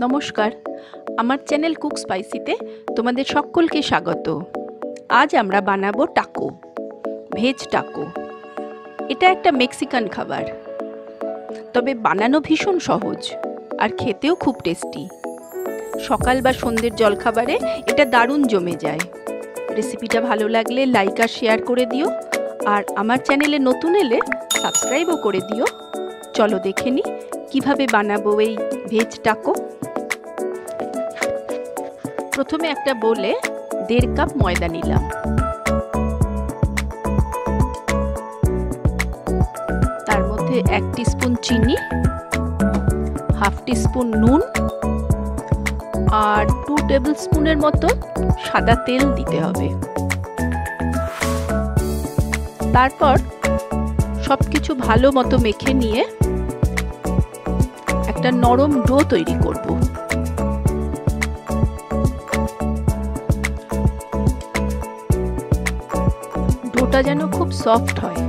নমস্কার, আমার channel cook স্পাইসিতে তোমাদের সকলকে স্বাগত। আজ আমরা বানাবো টাকো, ভেজ টাকো। এটা একটা মেক্সিকান খাবার, তবে বানানো ভীষণ সহজ আর খেতেও খুব টেস্টি। সকাল বা সন্ধ্যের জলখাবারে এটা দারুণ জমে যায়। রেসিপিটা ভালো লাগলে লাইক আর শেয়ার করে দিও, আর আমার চ্যানেলে নতুন এলে সাবস্ক্রাইবও করে দিও। চলো দেখে নিই কীভাবে বানাবো এই ভেজ টাকো। প্রথমে একটা বোলে 1.5 কাপ ময়দা নিলাম। তার মধ্যে 1 টিস্পুন চিনি, 1/2 টিস্পুন নুন আর 2 টেবিল স্পুনের মতো সাদা তেল দিতে হবে। তারপর সবকিছু ভালো মতো মেখে নিয়ে একটা নরম ডো তৈরি করব। ডোটা যেন খুব সফট হয়।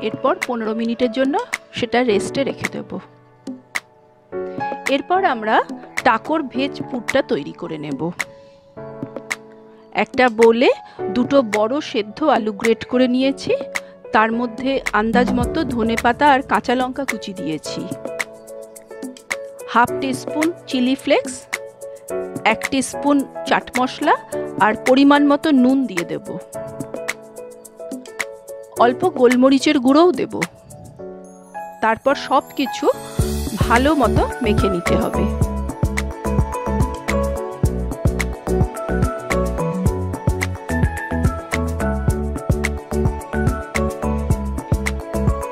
এরপর 15 মিনিটের জন্য সেটা রেস্টে রেখে দেব। এরপর আমরা টাকোর ভেজ পুরটা তৈরি করে নেব। একটা বোলে 2টো বড় সেদ্ধ আলু গ্রেট করে নিয়েছি। তার মধ্যে আন্দাজ মতো ধনেপাতা আর কাঁচা লঙ্কা কুচি দিয়েছি। 1/2 teaspoon chilli flakes, 1 teaspoon chaat masala আর পরিমাণ মতো নুন দিয়ে দেব। অল্প গোলমরিচের গুঁড়োও দেব। তারপর সব কিছু ভালো মতো মেখে নিতে হবে।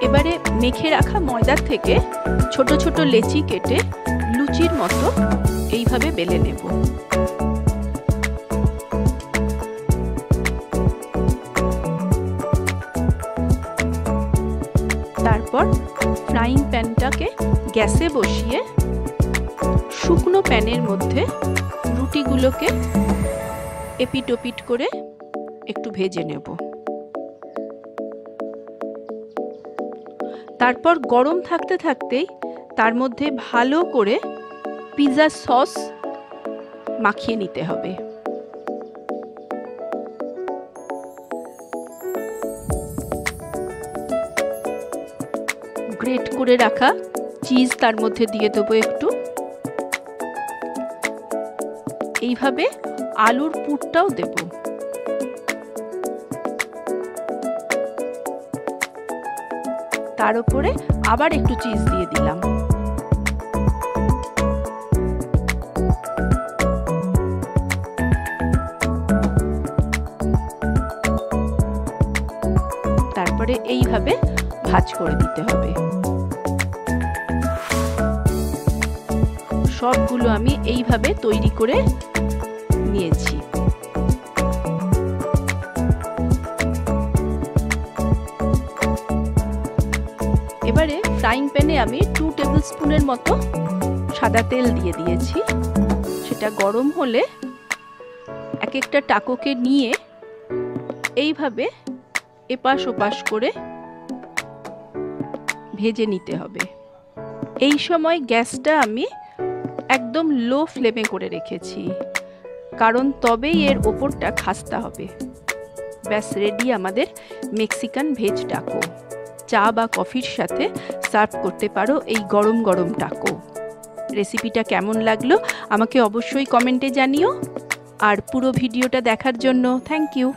এবারে মেখে রাখা ময়দা থেকে ছোট ছোট লেচি কেটে লুচির মতো এইভাবে বেলে নেব। তারপর ফ্রাইং প্যানটাকে গ্যাসে বসিয়ে শুকনো প্যানের মধ্যে রুটিগুলোকে এপিট ওপিট করে একটু ভেজে নেব। তারপর গরম থাকতে থাকতেই তার মধ্যে ভালো করে পিৎজা সস মাখিয়ে নিতে হবে। গ্রেট করে রাখা চিজ তার মধ্যে দিয়ে দেবো একটু। এইভাবে আলুর পুরটাও দেব। তার উপরে আবার একটু চিজ দিয়ে দিলাম। তারপরে এইভাবে ভাঁজ করে দিতে হবে। সবগুলো আমি এইভাবে তৈরি করে নিয়েছি। এবারে ফ্রাইং প্যানে আমি 2 টেবিল স্পুনের মতো সাদা তেল দিয়ে দিয়েছি। সেটা গরম হলে এক একটা টাকোকে নিয়ে এইভাবে এপাশ ওপাশ করে ভেজে নিতে হবে। এই সময় গ্যাসটা আমি একদম লো ফ্লেমে করে রেখেছি, কারণ তবেই এর ওপরটা খাস্তা হবে। ব্যাস রেডি আমাদের মেক্সিকান ভেজ টাকো। চা বা কফির সাথে সার্ভ করতে পারো এই গরম গরম টাকো। রেসিপিটা কেমন লাগলো আমাকে অবশ্যই কমেন্টে জানিও, আর পুরো ভিডিওটা দেখার জন্য থ্যাংক ইউ।